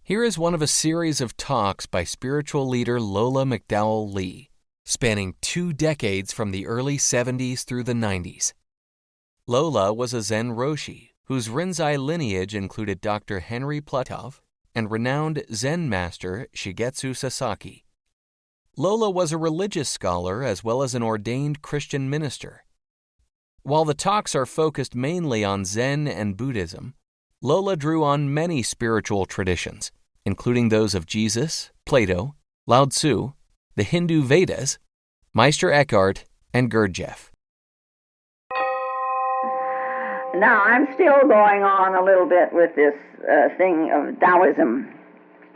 Here is one of a series of talks by spiritual leader Lola McDowell Lee, spanning 2 decades from the early 70s through the 90s. Lola was a Zen Roshi, whose Rinzai lineage included Dr. Henry Platov and renowned Zen master Shigetsu Sasaki. Lola was a religious scholar as well as an ordained Christian minister. While the talks are focused mainly on Zen and Buddhism, Lola drew on many spiritual traditions, including those of Jesus, Plato, Lao Tzu, the Hindu Vedas, Meister Eckhart, and Gurdjieff. Now, I'm still going on a little bit with this thing of Taoism.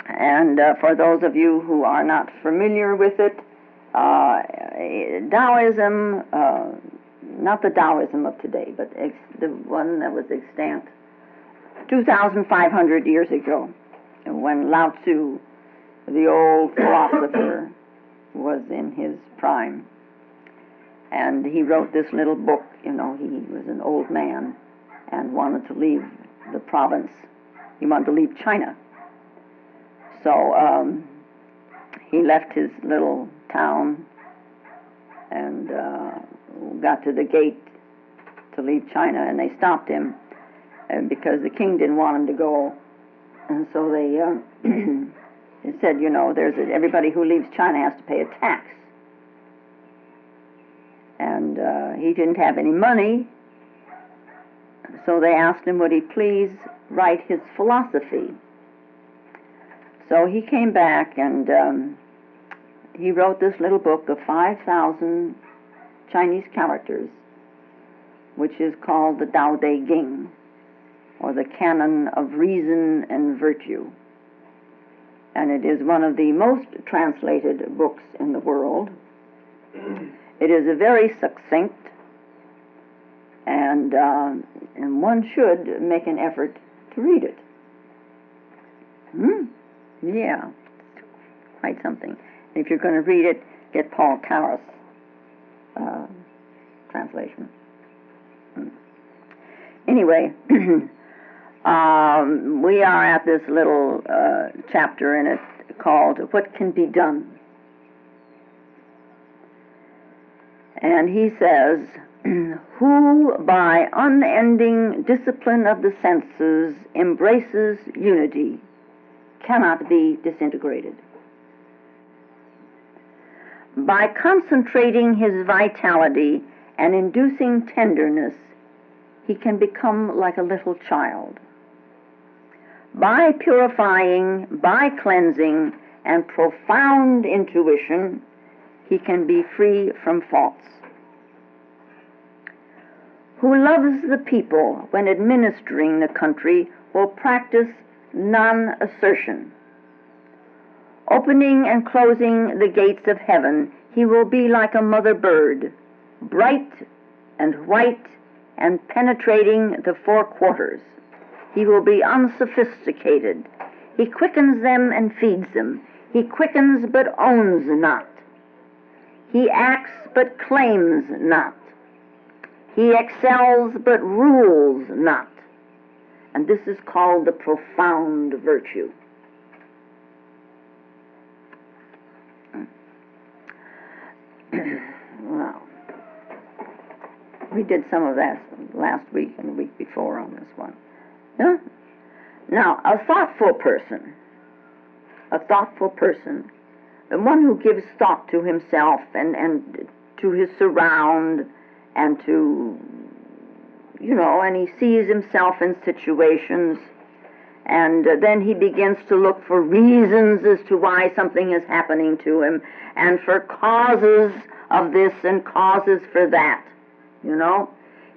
And for those of you who are not familiar with it, Taoism, not the Taoism of today, but the one that was extant 2,500 years ago, when Lao Tzu, the old philosopher, was in his prime. And he wrote this little book. He was an old man and wanted to leave the province. He wanted to leave China. So he left his little town and got to the gate to leave China, and they stopped him because the king didn't want him to go. And so they said, everybody who leaves China has to pay a tax. And he didn't have any money, so they asked him, would he please write his philosophy? So he came back and he wrote this little book of 5,000 Chinese characters, which is called the Tao Te Ching, or the Canon of Reason and Virtue. And it is one of the most translated books in the world. It is a very succinct, and one should make an effort to read it. Yeah, it's quite something. If you're going to read it, get Paul Carus translation. Anyway, we are at this little chapter in it called What Can Be Done? And he says, who by unending discipline of the senses embraces unity cannot be disintegrated. By concentrating his vitality and inducing tenderness, he can become like a little child. By purifying, by cleansing, and profound intuition, he can be free from faults. Who loves the people when administering the country will practice nonassertion. Opening and closing the gates of heaven, he will be like a mother bird, bright and white and penetrating the 4 quarters. He will be unsophisticated. He quickens them and feeds them. He quickens but owns not. He acts but claims not. He excels but rules not. And this is called the profound virtue. Well, we did some of that last week and the week before on this one. Yeah? Now, a thoughtful person, the one who gives thought to himself and to his surround and to, and he sees himself in situations, and then he begins to look for reasons as to why something is happening to him, and for causes of this and causes for that,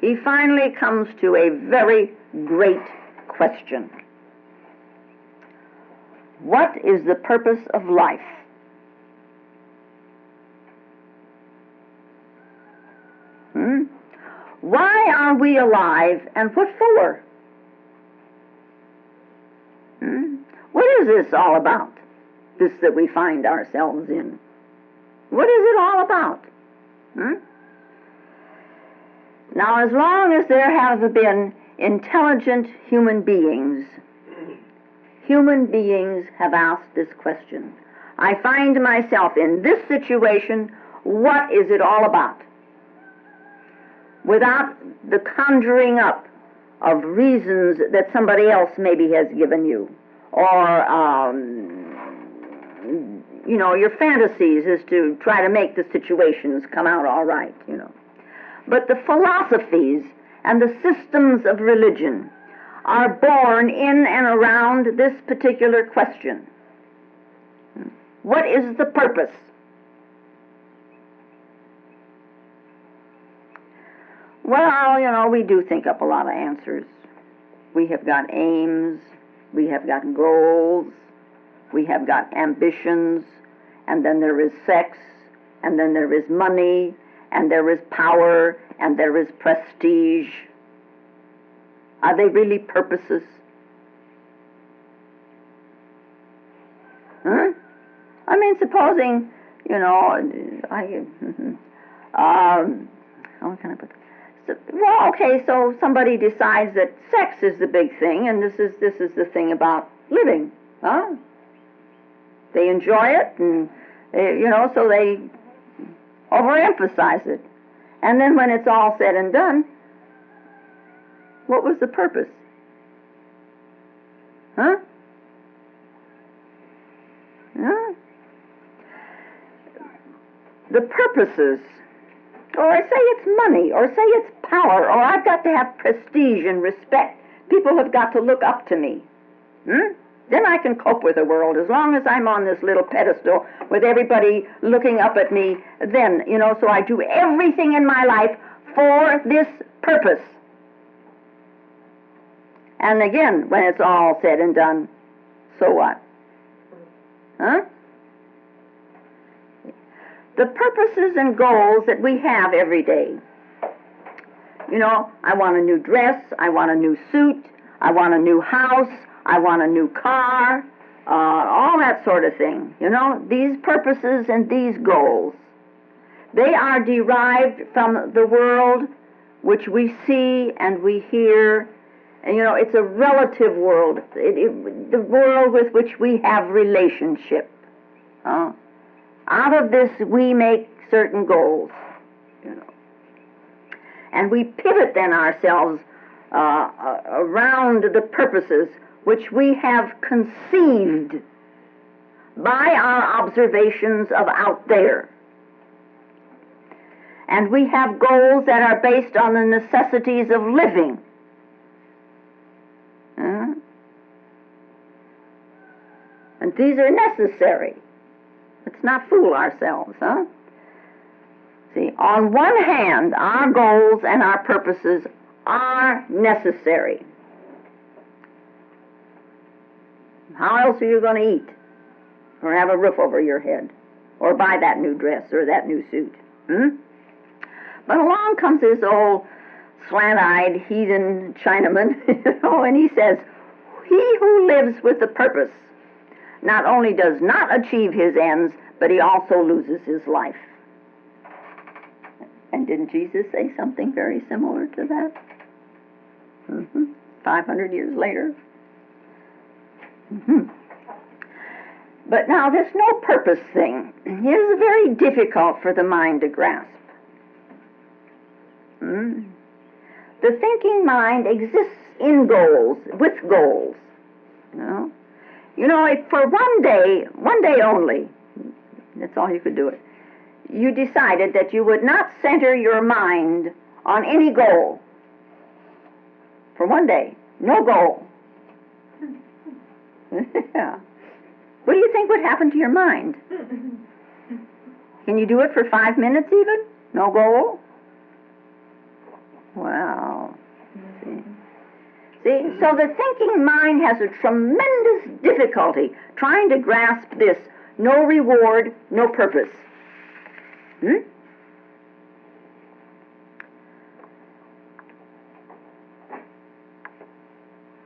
He finally comes to a very great question. What is the purpose of life? Why are we alive, and what for? What is this all about, this that we find ourselves in? What is it all about? Now, as long as there have been intelligent human beings, human beings have asked this question. I find myself in this situation, what is it all about? Without the conjuring up of reasons that somebody else maybe has given you, or your fantasies is to try to make the situations come out all right, But the philosophies and the systems of religion are born in and around this particular question. What is the purpose? Well, we do think up a lot of answers. We have got aims, we have got goals, we have got ambitions, and then there is sex, and then there is money, and there is power, and there is prestige. Are they really purposes? Huh? I mean, supposing, how can I put it? So somebody decides that sex is the big thing, and this is the thing about living, huh? They enjoy it, and so they overemphasize it. And then when it's all said and done, what was the purpose? Huh? Huh? The purposes, or say it's money, or say it's power, or I've got to have prestige and respect. People have got to look up to me. Then I can cope with the world. As long as I'm on this little pedestal with everybody looking up at me, then, so I do everything in my life for this purpose. And again, when it's all said and done, so what? Huh? The purposes and goals that we have every day. I want a new dress, I want a new suit, I want a new house, I want a new car, all that sort of thing. These purposes and these goals, they are derived from the world which we see and we hear. And it's a relative world, the world with which we have relationship. Out of this we make certain goals, and we pivot then ourselves around the purposes which we have conceived by our observations of out there. And we have goals that are based on the necessities of living. And these are necessary. Let's not fool ourselves, huh? See, on one hand, our goals and our purposes are necessary. How else are you going to eat? Or have a roof over your head? Or buy that new dress or that new suit? But along comes this old slant-eyed heathen Chinaman, and he says, he who lives with a purpose not only does not achieve his ends, but he also loses his life. And didn't Jesus say something very similar to that? 500 years later. But now this no purpose thing is very difficult for the mind to grasp. The thinking mind exists in goals, with goals. If for one day only, that's all you could do it, you decided that you would not center your mind on any goal. For one day, no goal. Yeah. What do you think would happen to your mind? Can you do it for 5 minutes even? No goal? Wow. See, so the thinking mind has a tremendous difficulty trying to grasp this no reward, no purpose. But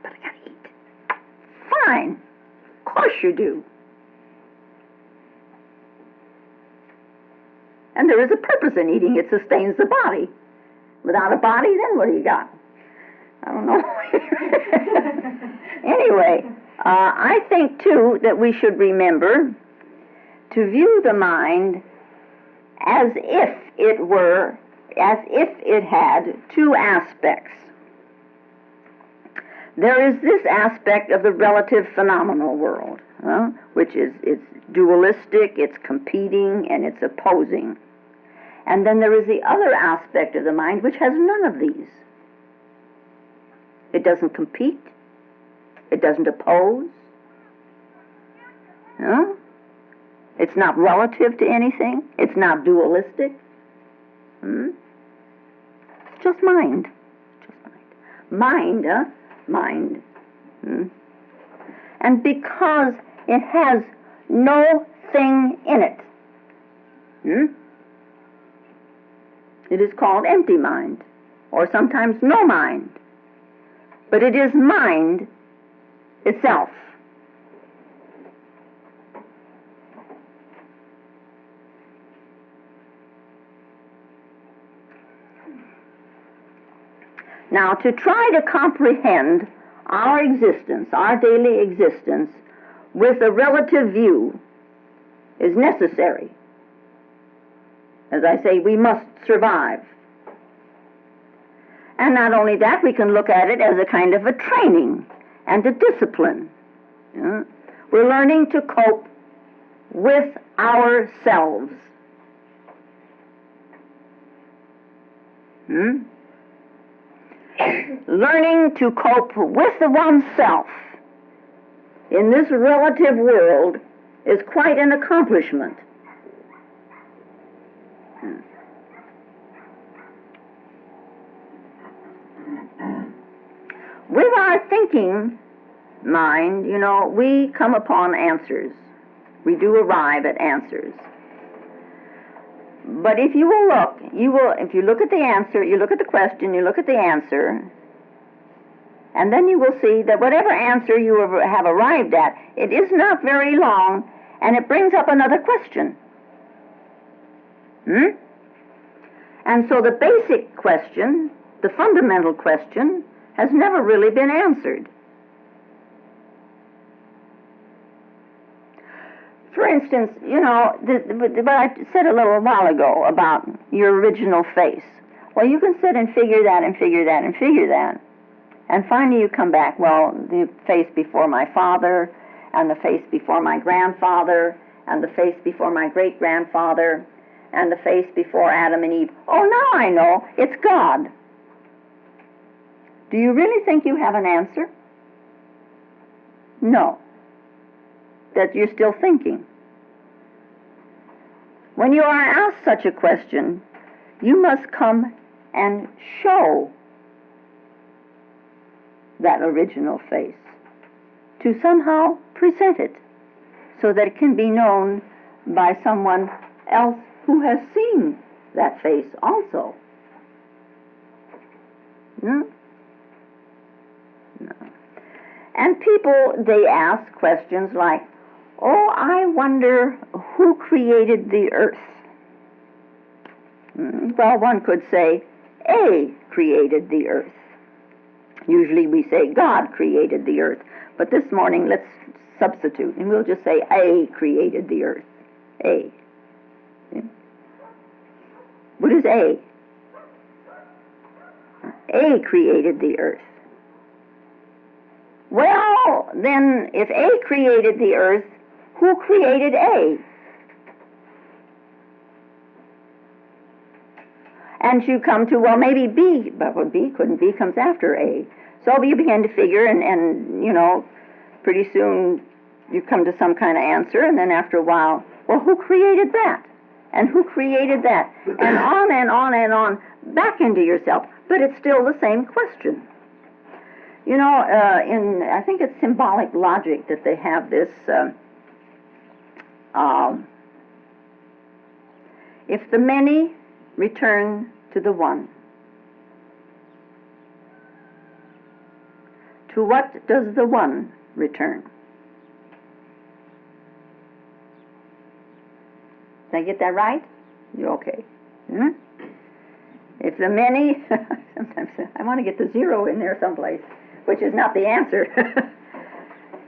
I gotta eat. Fine. Of course you do. And there is a purpose in eating. It sustains the body. Without a body, then what do you got? I don't know. Anyway, I think, too, that we should remember to view the mind as if it had two aspects. There is this aspect of the relative phenomenal world, which is it's dualistic, it's competing, and it's opposing. And then there is the other aspect of the mind which has none of these. It doesn't compete. It doesn't oppose. It's not relative to anything. It's not dualistic. It's just mind. Mind. Mind. And because it has no thing in it, it is called empty mind, or sometimes no mind. But it is mind itself. Now, to try to comprehend our existence, our daily existence, with a relative view is necessary. As I say, we must survive. And not only that, we can look at it as a kind of a training and a discipline. We're learning to cope with ourselves. Learning to cope with oneself in this relative world is quite an accomplishment. With our thinking mind, we come upon answers. We do arrive at answers. But if you will look, if you look at the answer, you look at the question, you look at the answer, and then you will see that whatever answer you have arrived at, it is not very long, and it brings up another question. And so the basic question, the fundamental question, has never really been answered. For instance, what I said a little while ago about your original face. Well, you can sit and figure that and figure that and figure that. And finally you come back, well, the face before my father, and the face before my grandfather, and the face before my great-grandfather, and the face before Adam and Eve. Oh, now I know, it's God. Do you really think you have an answer? No. That you're still thinking. When you are asked such a question, you must come and show that original face, to somehow present it so that it can be known by someone else who has seen that face also. No. And people, they ask questions like, oh, I wonder who created the earth? Well, one could say, A created the earth. Usually we say God created the earth, but this morning let's substitute, and we'll just say A created the earth. A. What is A? A created the earth. Well, then, if A created the earth, who created A? And you come to, well, maybe B, but well, B couldn't be, comes after A. So you begin to figure, and pretty soon you come to some kind of answer, and then after a while, well, who created that? And who created that? And on and on and on, back into yourself. But it's still the same question. I think it's symbolic logic that they have this, if the many return to the one, to what does the one return? Did I get that right? You okay? If the many, sometimes I want to get the zero in there someplace, which is not the answer.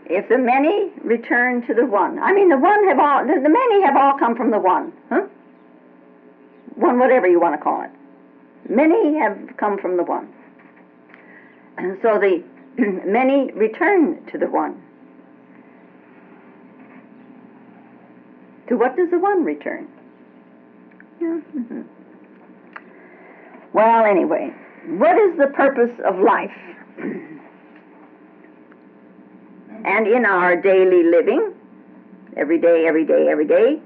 if the many return to the one, I mean the many have all come from the one, huh? One, whatever you want to call it. Many have come from the one. And so the many return to the one. To what does the one return? Mm-hmm. Well, anyway, what is the purpose of life? And in our daily living, every day,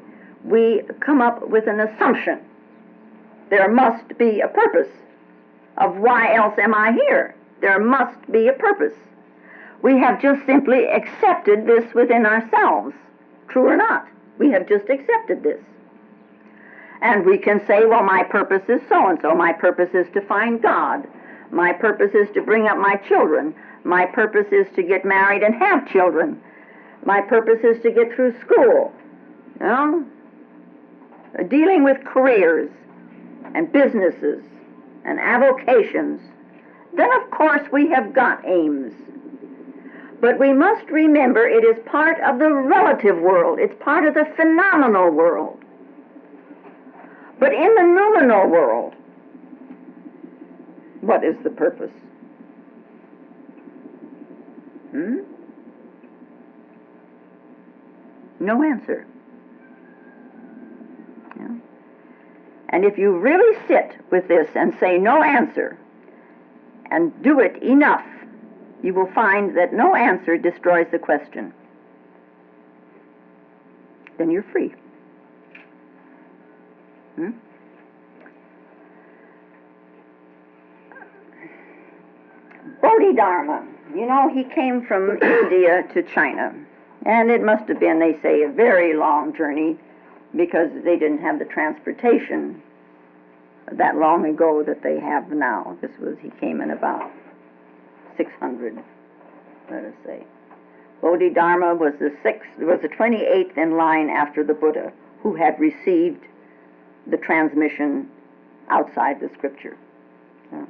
we come up with an assumption. There must be a purpose. Of why else am I here? There must be a purpose. We have just simply accepted this within ourselves. True or not? We have just accepted this. And we can say, well, my purpose is so-and-so. My purpose is to find God. My purpose is to bring up my children. My purpose is to get married and have children. My purpose is to get through school. You know? Dealing with careers and businesses and avocations. Then, of course, we have got aims. But we must remember it is part of the relative world. It's part of the phenomenal world. But in the noumenal world, what is the purpose? No answer. Yeah. And if you really sit with this and say no answer, and do it enough, you will find that no answer destroys the question. Then you're free. Bodhidharma, you know, he came from India to China. And it must have been, they say, a very long journey because they didn't have the transportation that long ago that they have now. He came in about 600, let us say. Bodhidharma was the 28th in line after the Buddha, who had received the transmission outside the scripture. Yeah.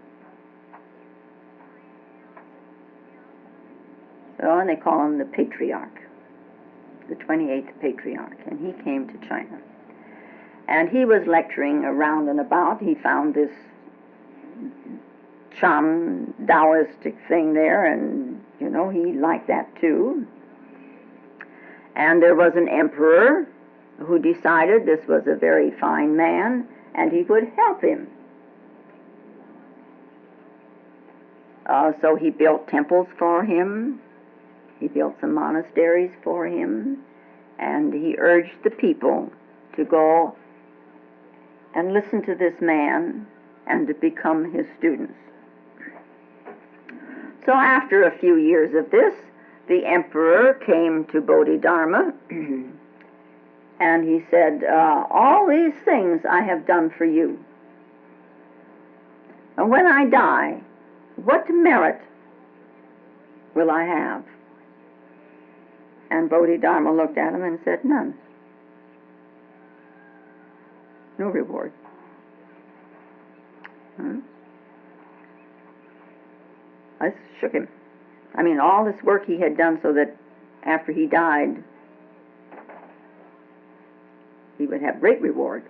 So, and they call him the patriarch, the 28th patriarch, and he came to China. And he was lecturing around and about. He found this Chan Taoistic thing there, and, you know, he liked that too. And there was an emperor who decided this was a very fine man, and he would help him. So he built temples for him. He built some monasteries for him, and he urged the people to go and listen to this man and to become his students. So after a few years of this, the emperor came to Bodhidharma and he said, all these things I have done for you. And when I die, what merit will I have? And Bodhidharma looked at him and said, none. No reward. I shook him. I mean, all this work he had done so that after he died, he would have great reward.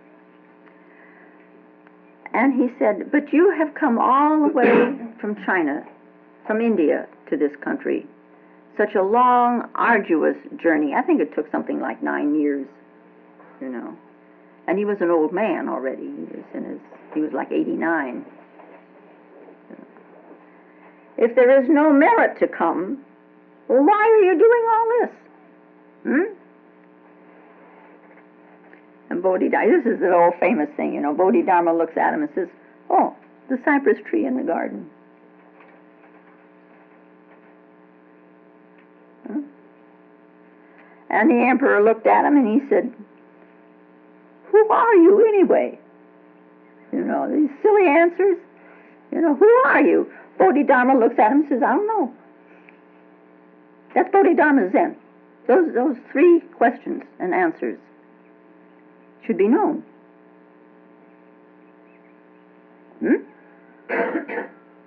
And he said, but you have come all the way from China, from India to this country. Such a long, arduous journey. I think it took something like 9 years, you know. And he was an old man already. He was like 89. If there is no merit to come, well, why are you doing all this? And Bodhidharma, this is an old famous thing, you know. Bodhidharma looks at him and says, oh, the cypress tree in the garden. And the emperor looked at him and he said, who are you anyway? You know, these silly answers. You know, who are you? Bodhidharma looks at him and says, I don't know. That's Bodhidharma Zen. Those three questions and answers should be known.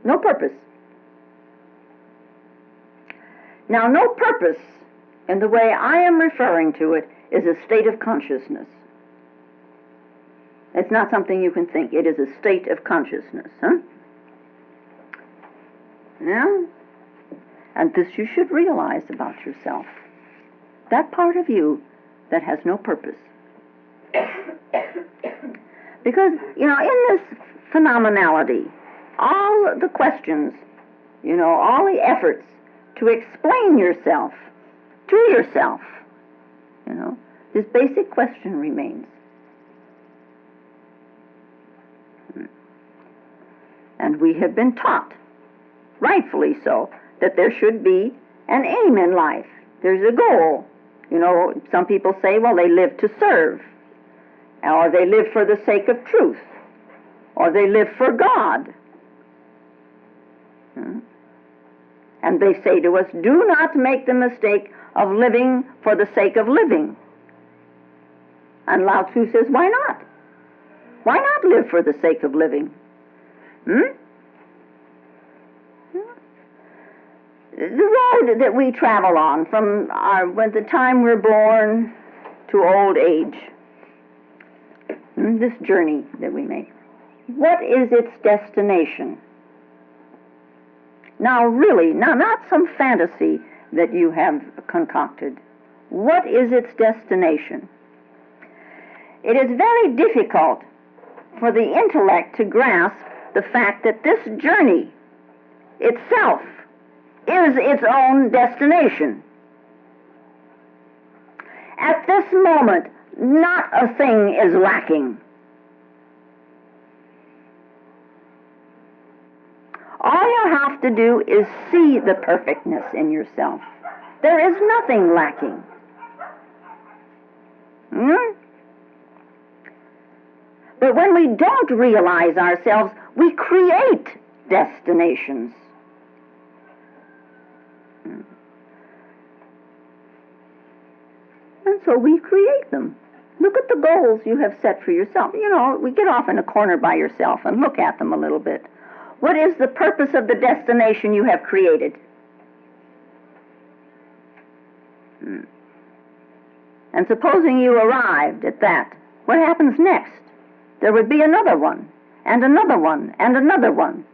No purpose. Now, no purpose And the way I am referring to it is a state of consciousness. It's not something you can think. It is a state of consciousness, huh? Yeah? And this you should realize about yourself. That part of you that has no purpose. Because, in this phenomenality, all the questions, all the efforts to explain yourself to yourself, this basic question remains. And we have been taught, rightfully so, that there should be an aim in life. There's a goal. Some people say, well, they live to serve, or they live for the sake of truth, or they live for God. And they say to us, do not make the mistake of living for the sake of living. And Lao Tzu says, why not? Why not live for the sake of living? The road that we travel on from the time we're born to old age, this journey that we make, what is its destination? Now really, not some fantasy that you have concocted. What is its destination? It is very difficult for the intellect to grasp the fact that this journey itself is its own destination. At this moment, not a thing is lacking. All you have to do is see the perfectness in yourself. There is nothing lacking. But when we don't realize ourselves, we create destinations. And so we create them. Look at the goals you have set for yourself. We get off in a corner by yourself and look at them a little bit. What is the purpose of the destination you have created? And supposing you arrived at that, what happens next? There would be another one, and another one, and another one.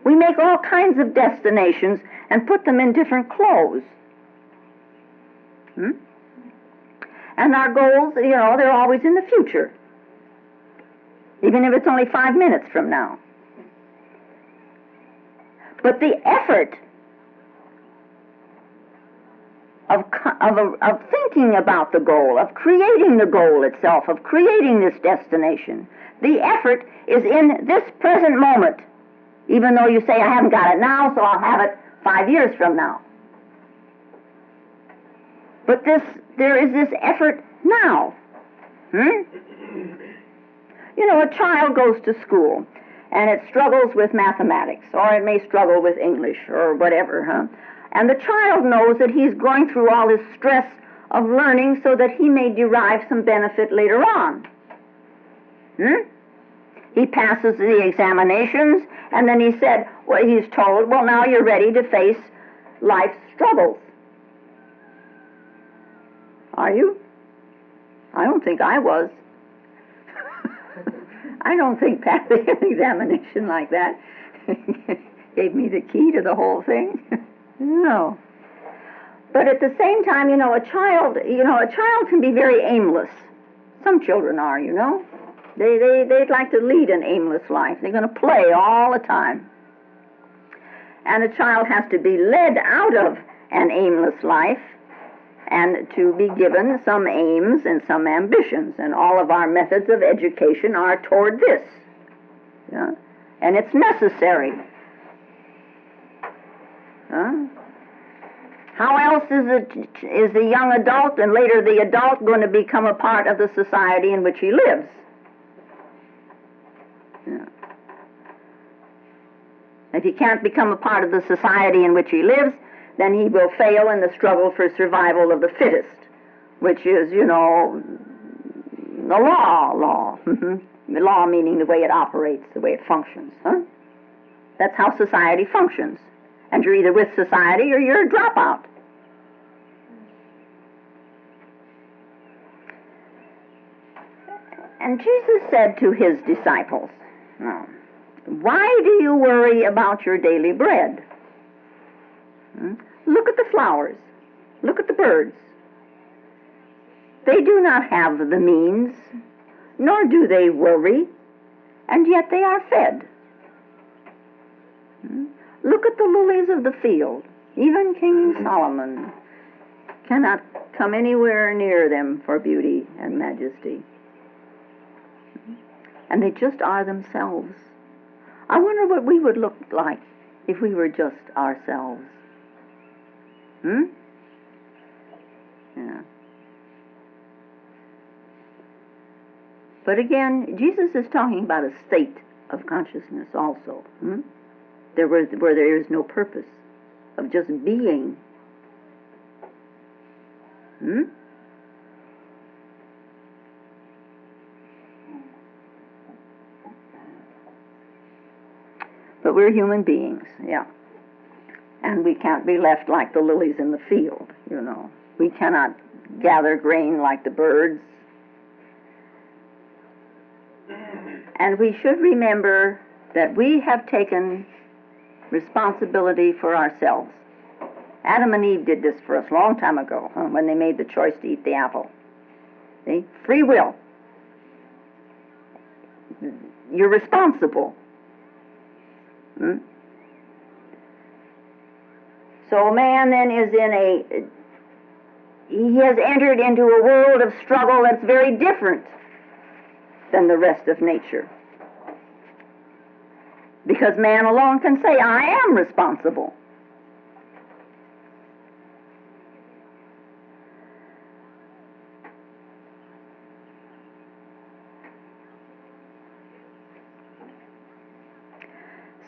We make all kinds of destinations and put them in different clothes. And our goals, they're always in the future, even if it's only 5 minutes from now. But the effort of thinking about the goal, of creating the goal itself, of creating this destination, the effort is in this present moment, even though you say, I haven't got it now, so I'll have it 5 years from now. But there is this effort now. A child goes to school, and it struggles with mathematics, or it may struggle with English, or whatever, And the child knows that he's going through all this stress of learning so that he may derive some benefit later on. He passes the examinations, and then he's told, well, now you're ready to face life's struggles. Are you? I don't think I was. I don't think passing an examination like that gave me the key to the whole thing. No. But at the same time, a child can be very aimless. Some children are, They'd like to lead an aimless life. They're going to play all the time. And a child has to be led out of an aimless life and to be given some aims and some ambitions. And all of our methods of education are toward this. And it's necessary. How else is the young adult and later the adult going to become a part of the society in which he lives? If he can't become a part of the society in which he lives, then he will fail in the struggle for survival of the fittest, which is, the law. The law meaning the way it operates, the way it functions. That's how society functions. And you're either with society or you're a dropout. And Jesus said to his disciples, why do you worry about your daily bread? Look at the flowers. Look at the birds. They do not have the means, nor do they worry, and yet they are fed. Look at the lilies of the field. Even King Solomon cannot come anywhere near them for beauty and majesty. And they just are themselves. I wonder what we would look like if we were just ourselves. Yeah. But again, Jesus is talking about a state of consciousness also. Where there is no purpose, of just being. But we're human beings, yeah. And we can't be left like the lilies in the field, you know. We cannot gather grain like the birds. And we should remember that we have taken responsibility for ourselves. Adam and Eve did this for us a long time ago, when they made the choice to eat the apple. See? Free will. You're responsible. So man then is he has entered into a world of struggle that's very different than the rest of nature. Because man alone can say, I am responsible.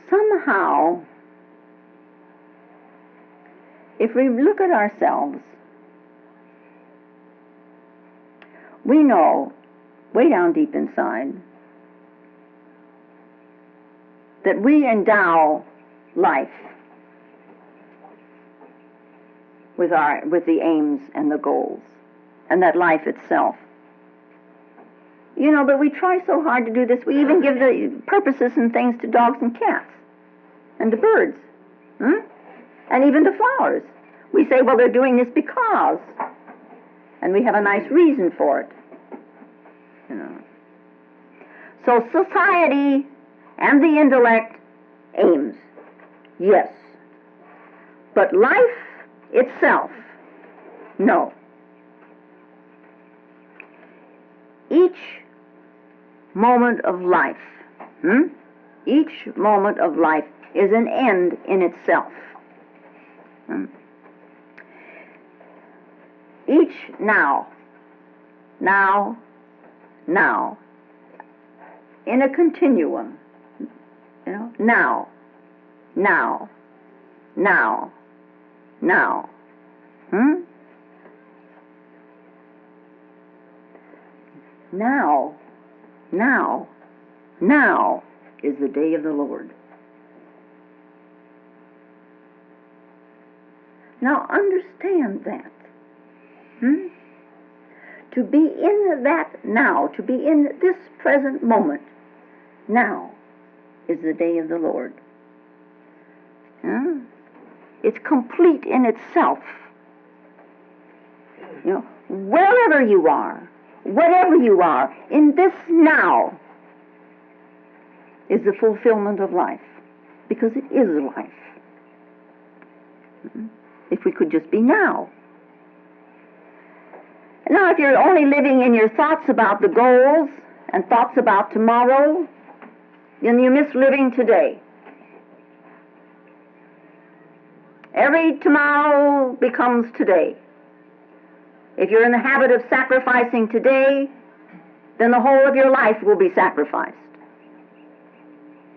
Somehow, if we look at ourselves, we know, way down deep inside, that we endow life with the aims and the goals, and that life itself. You know, but we try so hard to do this. We even give the purposes and things to dogs and cats, and to birds, and even to flowers. We say, well, they're doing this because, and we have a nice reason for it. You know. So society and the intellect aims, yes. But life itself, no. Each moment of life, each moment of life is an end in itself. Each now, in a continuum, you know, now. Now. Now is the day of the Lord. Now understand that. To be in that now, to be in this present moment, now is the day of the Lord. It's complete in itself. You know, wherever you are, whatever you are, in this now is the fulfillment of life, because it is life. If we could just be now. Now, if you're only living in your thoughts about the goals and thoughts about tomorrow, then you miss living today. Every tomorrow becomes today. If you're in the habit of sacrificing today, then the whole of your life will be sacrificed.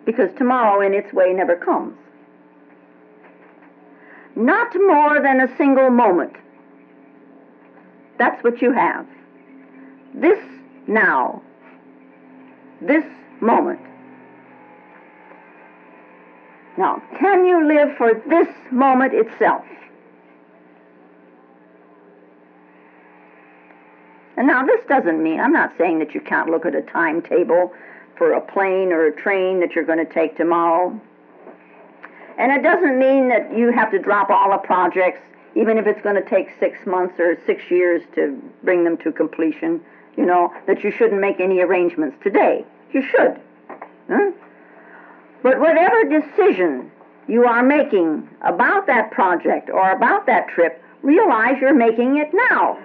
Because tomorrow in its way never comes. Not more than a single moment. That's what you have. This now. This moment. Now, can you live for this moment itself? And now this doesn't mean, I'm not saying that you can't look at a timetable for a plane or a train that you're going to take tomorrow. And it doesn't mean that you have to drop all the projects, even if it's going to take 6 months or 6 years to bring them to completion, that you shouldn't make any arrangements today. You should. Huh? But whatever decision you are making about that project or about that trip, realize you're making it now.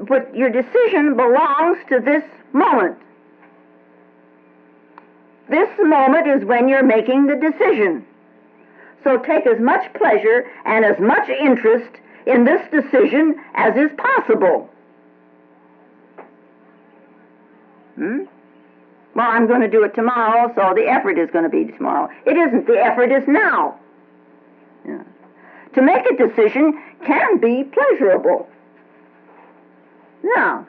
But your decision belongs to this moment. This moment is when you're making the decision. So take as much pleasure and as much interest in this decision as is possible. Well, I'm going to do it tomorrow, so the effort is going to be tomorrow. It isn't. The effort is now. Yeah. To make a decision can be pleasurable. Yeah.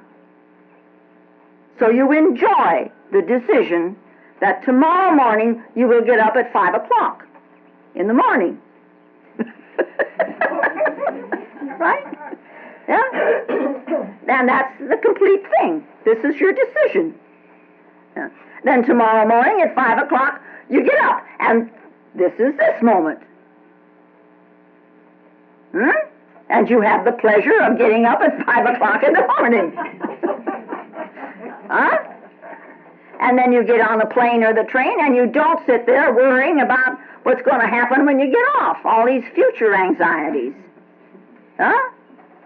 So you enjoy the decision that tomorrow morning you will get up at 5 o'clock in the morning. Right? Yeah? And that's the complete thing. This is your decision. Yeah. Then tomorrow morning at 5 o'clock you get up, and this is this moment. And you have the pleasure of getting up at 5 o'clock in the morning. Huh? And then you get on the plane or the train, and you don't sit there worrying about what's going to happen when you get off, all these future anxieties. Huh?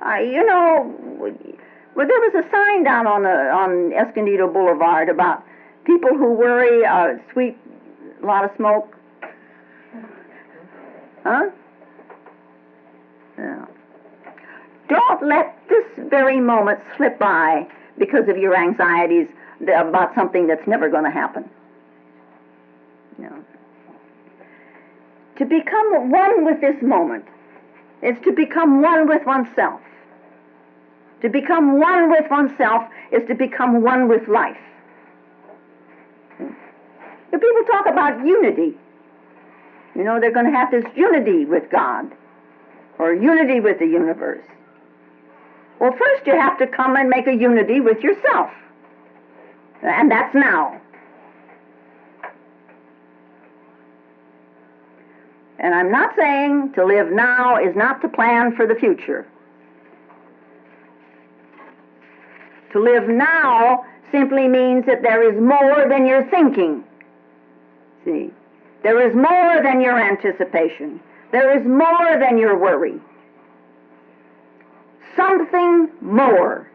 Well, there was a sign down on Escondido Boulevard about people who worry, sweep a lot of smoke. Huh? Yeah. Don't let this very moment slip by because of your anxieties about something that's never going to happen. No. To become one with this moment is to become one with oneself. To become one with oneself is to become one with life. The people talk about unity. They're going to have this unity with God or unity with the universe. Well, first you have to come and make a unity with yourself. And that's now. And I'm not saying to live now is not to plan for the future. To live now simply means that there is more than your thinking. See? There is more than your anticipation. There is more than your worry. Something more.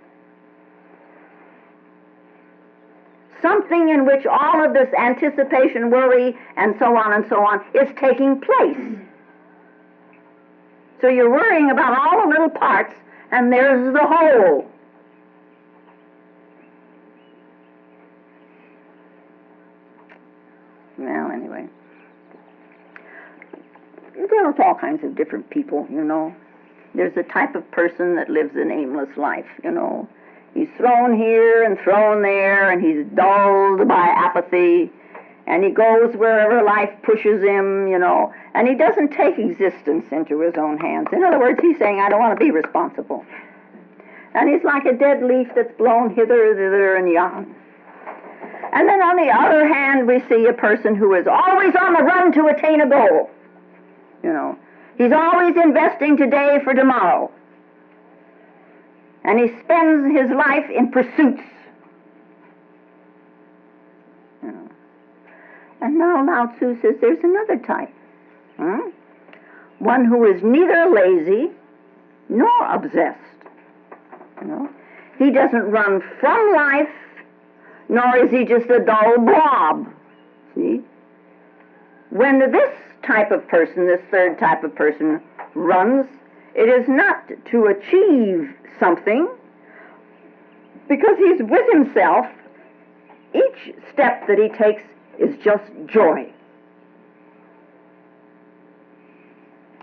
Something in which all of this anticipation, worry, and so on is taking place. So you're worrying about all the little parts, and there's the whole. Well, anyway. There's all kinds of different people, There's a type of person that lives an aimless life, He's thrown here and thrown there, and he's dulled by apathy, and he goes wherever life pushes him, and he doesn't take existence into his own hands. In other words, he's saying, I don't want to be responsible. And he's like a dead leaf that's blown hither, thither, and yon. And then on the other hand, we see a person who is always on the run to attain a goal. He's always investing today for tomorrow. And he spends his life in pursuits. And now Lao Tzu says there's another type. One who is neither lazy nor obsessed. He doesn't run from life, nor is he just a dull blob. See? When this type of person, this third type of person, runs, it is not to achieve something, because he's with himself. Each step that he takes is just joy.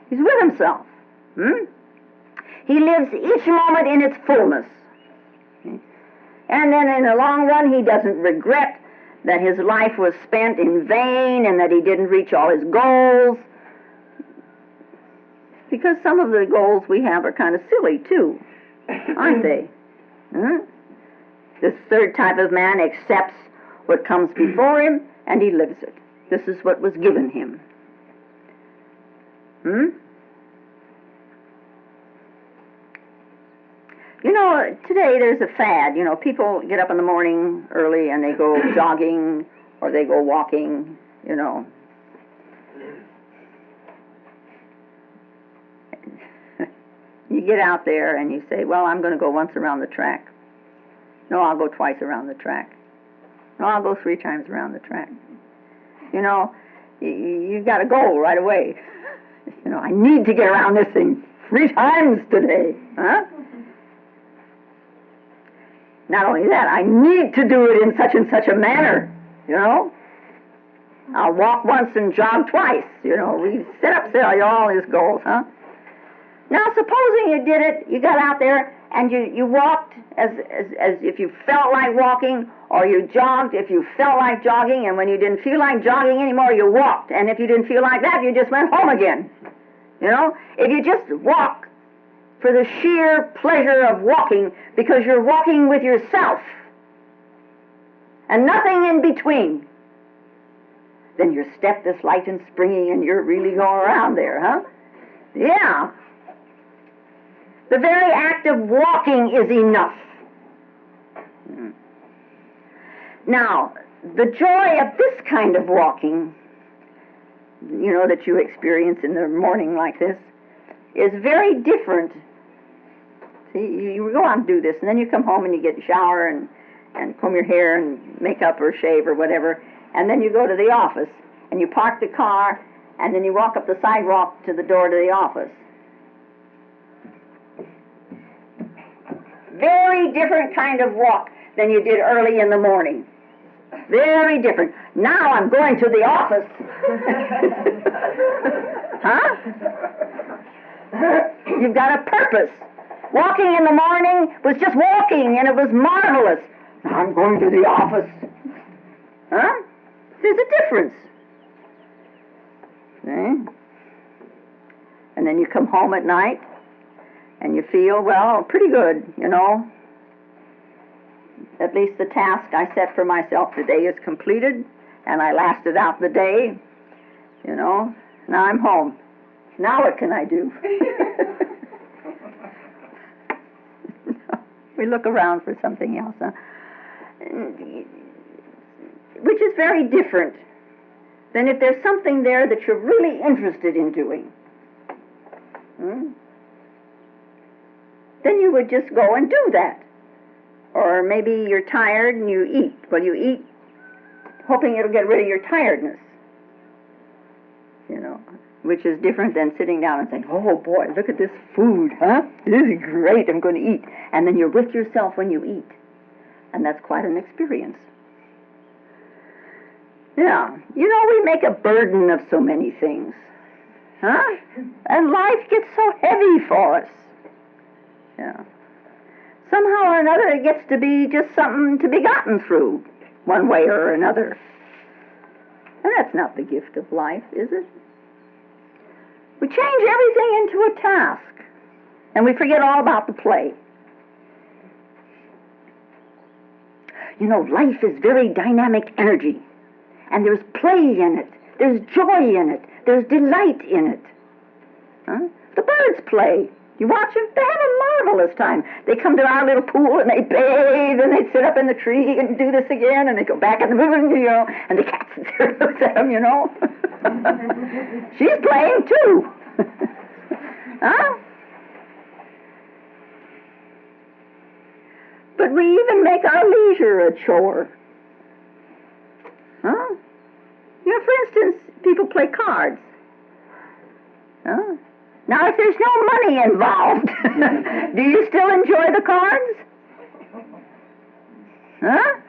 He's with himself. He lives each moment in its fullness. And then in the long run, he doesn't regret that his life was spent in vain and that he didn't reach all his goals. Because some of the goals we have are kind of silly too, aren't they? This third type of man accepts what comes before him and he lives it. This is what was given him. You know, today there's a fad. You know, people get up in the morning early and they go jogging or they go walking, you know. You get out there and you say, well, I'm going to go once around the track. No, I'll go twice around the track. No, I'll go 3 times around the track. You know, you've got a goal right away. You know, I need to get around this thing 3 times today. Huh? Not only that, I need to do it in such and such a manner, you know. I'll walk once and jog twice, you know. We set up all these goals, huh? Now, supposing you did it, you got out there and you walked as if you felt like walking, or you jogged if you felt like jogging, and when you didn't feel like jogging anymore, you walked. And if you didn't feel like that, you just went home again. You know, if you just walk for the sheer pleasure of walking, because you're walking with yourself and nothing in between, then your step is light and springy and you're really going around there, huh? Yeah. The very act of walking is enough. Now, the joy of this kind of walking, you know, that you experience in the morning like this, is very different. See, you go out and do this, and then you come home and you get a shower and comb your hair and make up or shave or whatever, and then you go to the office, and you park the car, and then you walk up the sidewalk to the door to the office. Very different kind of walk than you did early in the morning. Very different. Now I'm going to the office. Huh? You've got a purpose. Walking in the morning was just walking, and it was marvelous. Now I'm going to the office. Huh? There's a difference. See? And then you come home at night, and you feel, well, pretty good, you know. At least the task I set for myself today is completed, and I lasted out the day, you know. Now I'm home. Now what can I do? We look around for something else, huh? Which is very different than if there's something there that you're really interested in doing. Then you would just go and do that. Or maybe you're tired and you eat. Well, you eat hoping it'll get rid of your tiredness, you know, which is different than sitting down and saying, oh boy, look at this food, huh? This is great, I'm going to eat. And then you're with yourself when you eat. And that's quite an experience. Yeah, you know, we make a burden of so many things, huh? And life gets so heavy for us. Yeah. Somehow or another it gets to be just something to be gotten through, one way or another. And that's not the gift of life, is it? We change everything into a task, and we forget all about the play. You know, life is very dynamic energy, and there's play in it, there's joy in it, there's delight in it. Huh? The birds play. You watch them, they have a marvelous time. They come to our little pool and they bathe and they sit up in the tree and do this again and they go back in the moon, you know, and the cat sits there and looks at them, you know. She's playing too. Huh? But we even make our leisure a chore. Huh? You know, for instance, people play cards. Huh? Now, if there's no money involved, do you still enjoy the cards? Huh?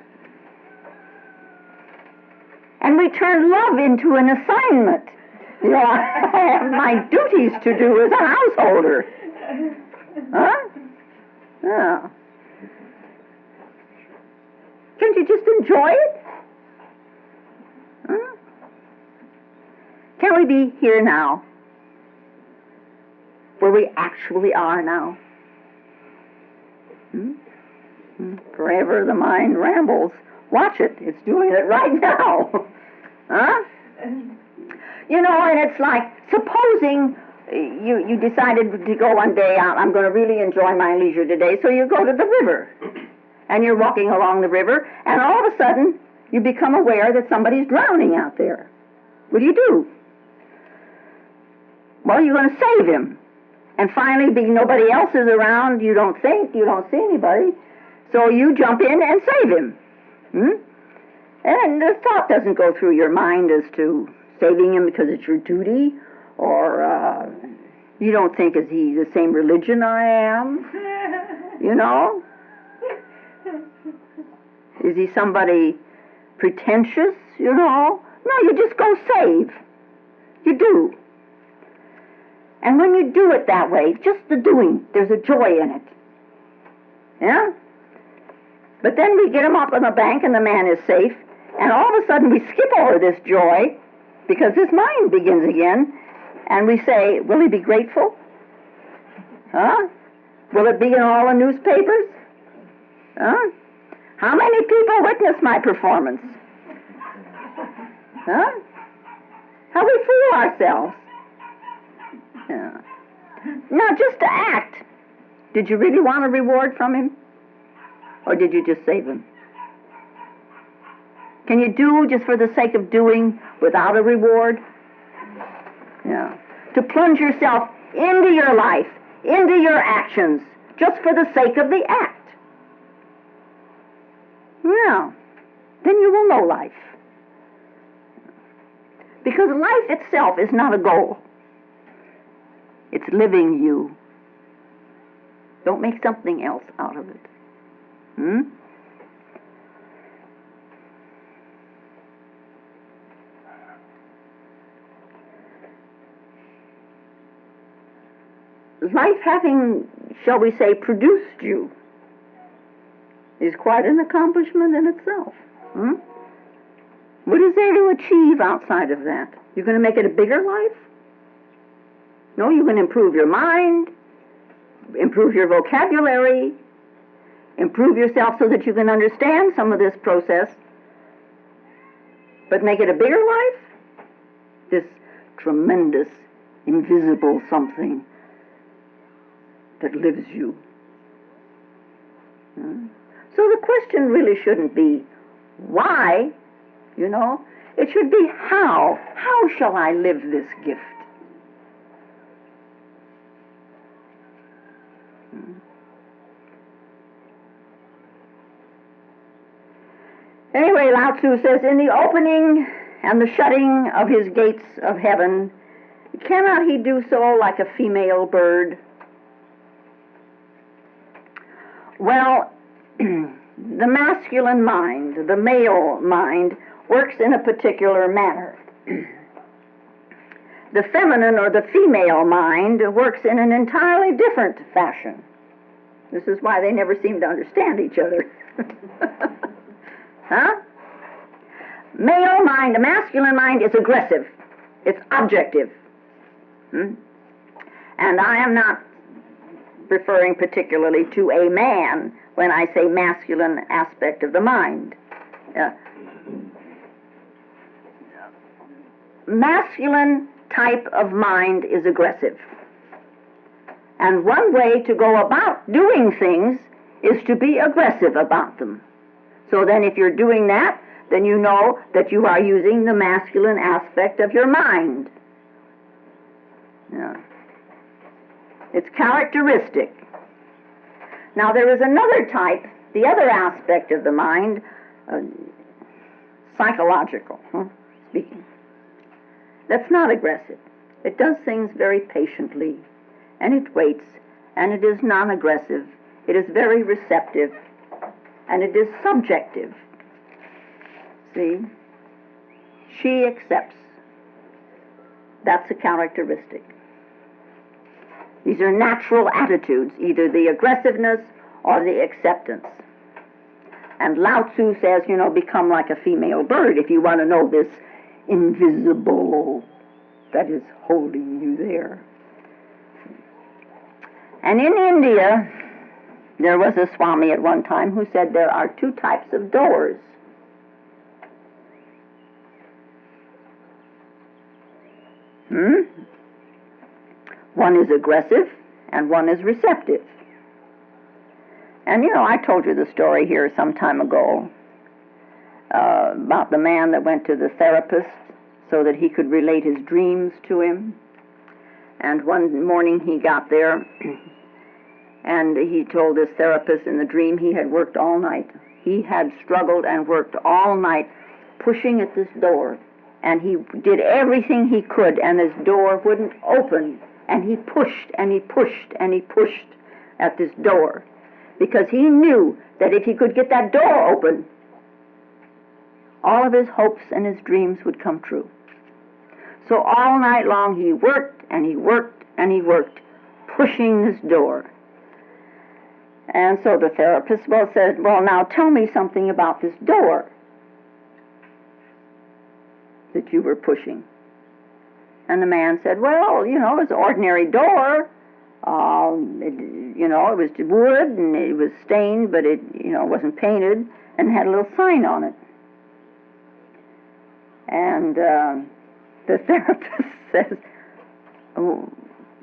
And we turn love into an assignment. You know, I have my duties to do as a householder. Huh? Yeah. Can't you just enjoy it? Hmm? Can we be here now, where we actually are now? Hmm? Forever the mind rambles. Watch it. It's doing it right now. Huh? You know, and it's like, supposing you decided to go one day out, I'm going to really enjoy my leisure today, so you go to the river. And you're walking along the river, and all of a sudden, you become aware that somebody's drowning out there. What do? Well, you're going to save him. And finally, nobody else is around, you don't see anybody, so you jump in and save him. And the thought doesn't go through your mind as to saving him because it's your duty, or you don't think, is he the same religion I am? You know? Is he somebody pretentious, you know? No, you just go save. You do. And when you do it that way, just the doing, there's a joy in it. Yeah? But then we get him up on the bank and the man is safe, and all of a sudden we skip over this joy because his mind begins again, and we say, will he be grateful? Huh? Will it be in all the newspapers? Huh? How many people witnessed my performance? Huh? How we fool ourselves. Yeah. Now, just to act, did you really want a reward from him? Or did you just save him? Can you do just for the sake of doing without a reward? Yeah. To plunge yourself into your life, into your actions, just for the sake of the act. Yeah. Then you will know life. Because life itself is not a goal. It's living you. Don't make something else out of it. Life having, shall we say, produced you is quite an accomplishment in itself. What is there to achieve outside of that? You're going to make it a bigger life? No, you can improve your mind, improve your vocabulary, improve yourself so that you can understand some of this process, but make it a bigger life? This tremendous, invisible something that lives you. So the question really shouldn't be why, you know. It should be how. How shall I live this gift? Anyway, Lao Tzu says, in the opening and the shutting of his gates of heaven, cannot he do so like a female bird? Well, the masculine mind, the male mind, works in a particular manner. The feminine or the female mind works in an entirely different fashion. This is why they never seem to understand each other. Huh? Male mind, the masculine mind is aggressive. It's objective. And I am not referring particularly to a man when I say masculine aspect of the mind. Masculine type of mind is aggressive. And one way to go about doing things is to be aggressive about them. So then if you're doing that, then you know that you are using the masculine aspect of your mind. Yeah. It's characteristic. Now there is another type, the other aspect of the mind, psychological, speaking. That's not aggressive. It does things very patiently, and it waits, and it is non-aggressive. It is very receptive, and it is subjective. See? She accepts. That's a characteristic. These are natural attitudes, either the aggressiveness or the acceptance. And Lao Tzu says, become like a female bird. If you want to know this invisible that is holding you there. And in India, there was a Swami at one time who said there are two types of doors. One is aggressive and one is receptive. And I told you the story here some time ago about the man that went to the therapist so that he could relate his dreams to him. And one morning he got there and he told this therapist in the dream he had worked all night. He had struggled and worked all night pushing at this door. And he did everything he could, and this door wouldn't open. And he pushed and he pushed and he pushed at this door, because he knew that if he could get that door open, all of his hopes and his dreams would come true. So all night long he worked and he worked and he worked, pushing this door. And so the therapist said, well, now tell me something about this door that you were pushing. And the man said, well, it was an ordinary door. It was wood and it was stained, but it, wasn't painted, and had a little sign on it. And the therapist says, oh,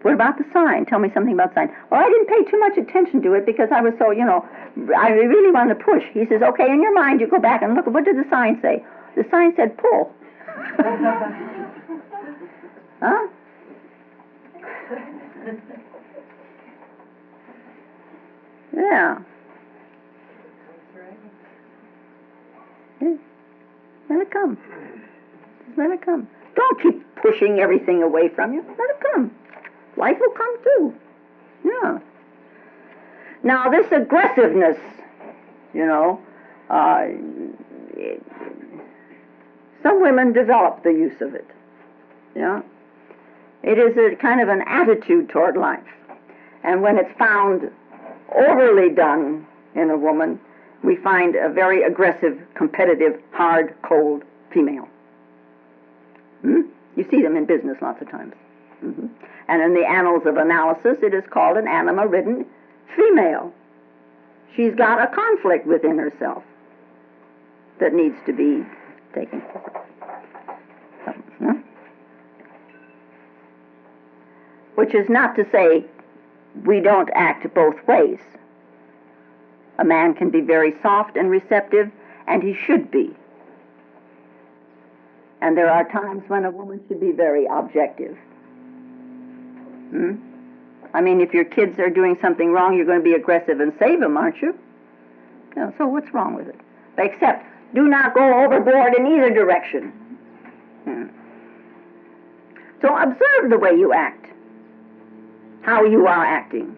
what about the sign? Tell me something about the sign. Well, I didn't pay too much attention to it because I was so, I really wanted to push. He says, okay, in your mind you go back and look, what did the sign say? The sign said pull. Huh? Yeah. Let it come. Just let it come. Don't keep pushing everything away from you. Let it come. Life will come too. Yeah. Now this aggressiveness, some women develop the use of it. Yeah. It is a kind of an attitude toward life. And when it's found overly done in a woman, we find a very aggressive, competitive, hard, cold female. You see them in business lots of times. And in the annals of analysis, it is called an anima-ridden female. She's got a conflict within herself that needs to be taken care of. Which is not to say we don't act both ways. A man can be very soft and receptive, and he should be. And there are times when a woman should be very objective. I mean, if your kids are doing something wrong, you're going to be aggressive and save them, aren't you? So what's wrong with it? Except, do not go overboard in either direction. So observe the way you act, how you are acting.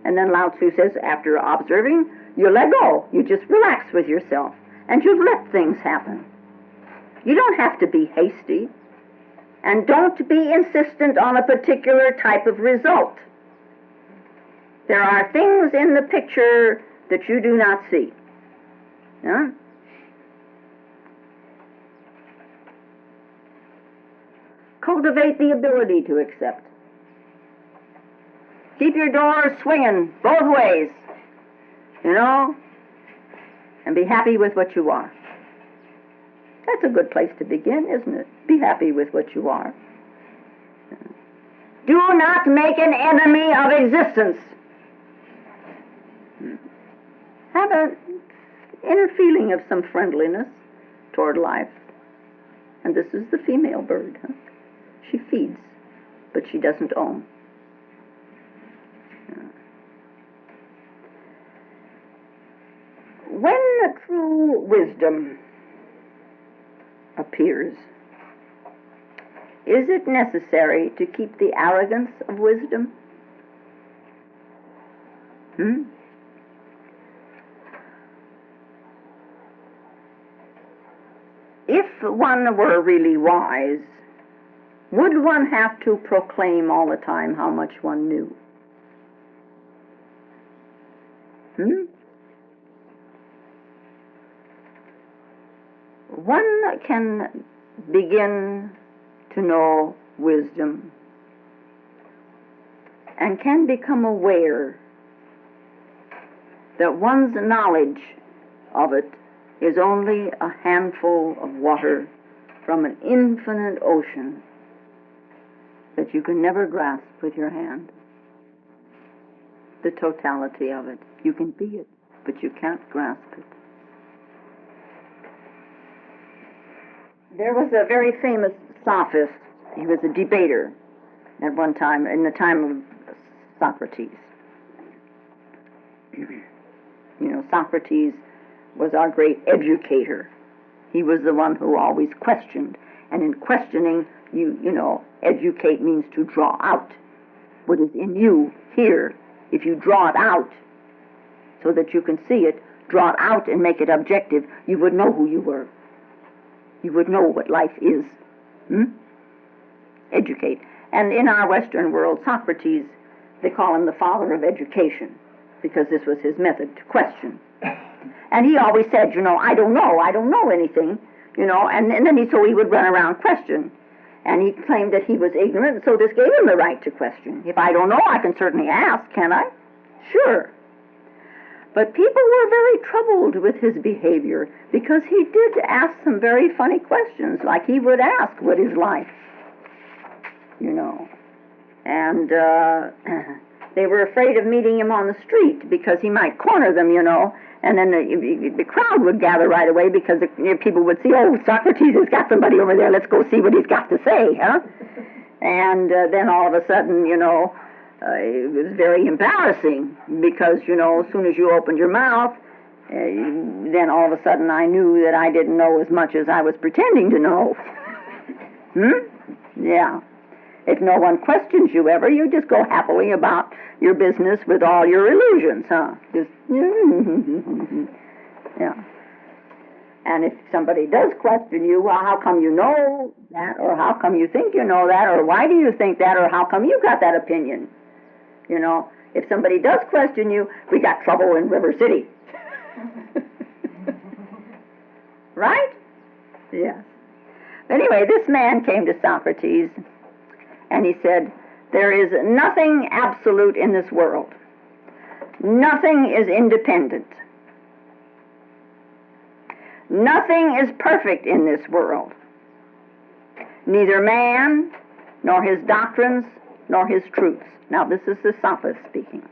And then Lao Tzu says, after observing, you let go. You just relax with yourself, and you let things happen. You don't have to be hasty, and don't be insistent on a particular type of result. There are things in the picture that you do not see. Yeah? Cultivate the ability to accept. Keep your doors swinging both ways, and be happy with what you are. That's a good place to begin, isn't it? Be happy with what you are. Do not make an enemy of existence. Have an inner feeling of some friendliness toward life. And this is the female bird. She feeds, but she doesn't own. When true wisdom appears, is it necessary to keep the arrogance of wisdom? If one were really wise, would one have to proclaim all the time how much one knew? One can begin to know wisdom and can become aware that one's knowledge of it is only a handful of water from an infinite ocean that you can never grasp with your hand. The totality of it. You can be it, but you can't grasp it. There was a very famous sophist. He was a debater at one time, in the time of Socrates. You know, Socrates was our great educator. He was the one who always questioned. And in questioning, you know, educate means to draw out what is in you here. If you draw it out so that you can see it, draw it out and make it objective, you would know who you were. You would know what life is. Educate. And in our Western world, Socrates, they call him the father of education, because this was his method to question. And he always said, you know, I don't know anything, you know, and then so he would run around question. And he claimed that he was ignorant, so this gave him the right to question. If I don't know, I can certainly ask, can I? Sure. But people were very troubled with his behavior, because he did ask some very funny questions, like he would ask, what is life? You know. And they were afraid of meeting him on the street, because he might corner them, you know, and then the crowd would gather right away, because people would see, oh, Socrates has got somebody over there, let's go see what he's got to say, huh? And then all of a sudden, you know, it was very embarrassing, because, you know, as soon as you opened your mouth, then all of a sudden I knew that I didn't know as much as I was pretending to know. Yeah. If no one questions you ever, you just go happily about your business with all your illusions, huh? Just, yeah. And if somebody does question you, well, how come you know that, or how come you think you know that, or why do you think that, or how come you got that opinion? You know, if somebody does question you, we got trouble in River City. Right? Yes. Anyway, this man came to Socrates, and he said, there is nothing absolute in this world. Nothing is independent. Nothing is perfect in this world. Neither man, nor his doctrines, nor his truths. Now, this is the sophist speaking.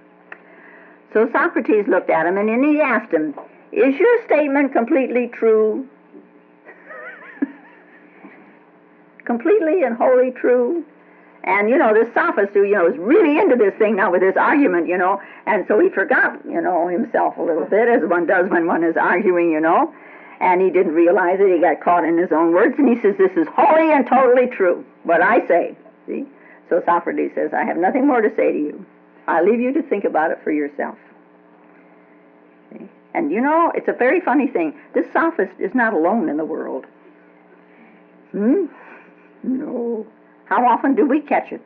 So Socrates looked at him, and then he asked him, is your statement completely true? Completely and wholly true? And, you know, this sophist who, you know, is really into this thing now with this argument, you know, and so he forgot, you know, himself a little bit, as one does when one is arguing, you know, and he didn't realize it. He got caught in his own words, and he says, this is wholly and totally true, what I say. See? So Socrates says, I have nothing more to say to you. I leave you to think about it for yourself. See? And, you know, it's a very funny thing. This sophist is not alone in the world. No. How often do we catch it?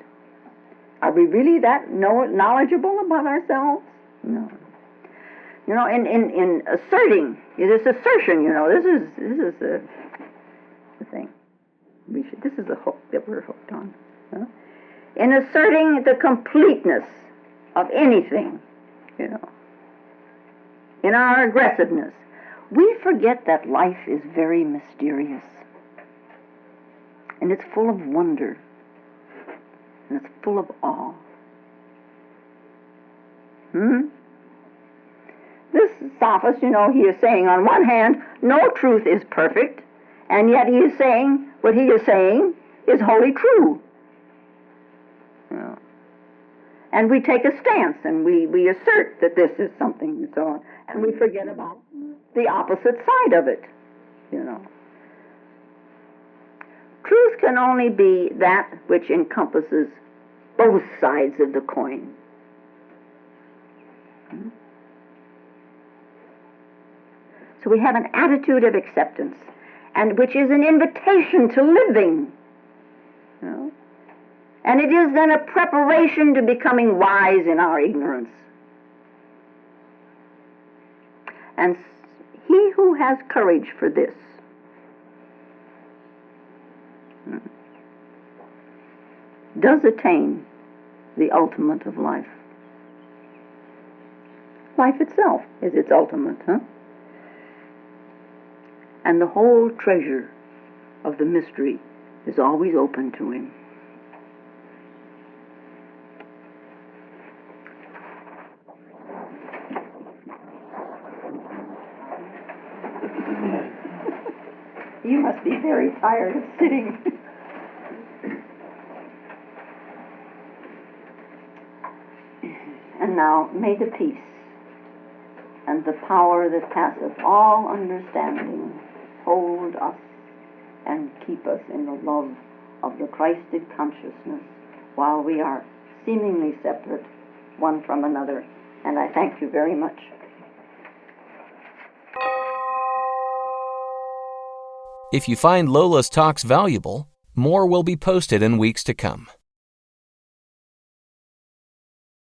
Are we really that knowledgeable about ourselves? No. You know, in asserting, this assertion, you know, this is the thing. This is the hook that we're hooked on. Huh? In asserting the completeness of anything, you know, in our aggressiveness, we forget that life is very mysterious. And it's full of wonder. And it's full of awe. This sophist, you know, he is saying, on one hand, no truth is perfect, and yet he is saying, what he is saying is wholly true. You know. And we take a stance, and we assert that this is something, and so on, and we forget about the opposite side of it, you know. Truth can only be that which encompasses both sides of the coin. So we have an attitude of acceptance, and which is an invitation to living. You know? And it is then a preparation to becoming wise in our ignorance. And he who has courage for this does attain the ultimate of life. Life itself is its ultimate, And the whole treasure of the mystery is always open to him. You must be very tired of sitting. And now, may the peace and the power that passeth all understanding hold us and keep us in the love of the Christed consciousness while we are seemingly separate one from another. And I thank you very much. If you find Lola's talks valuable, more will be posted in weeks to come.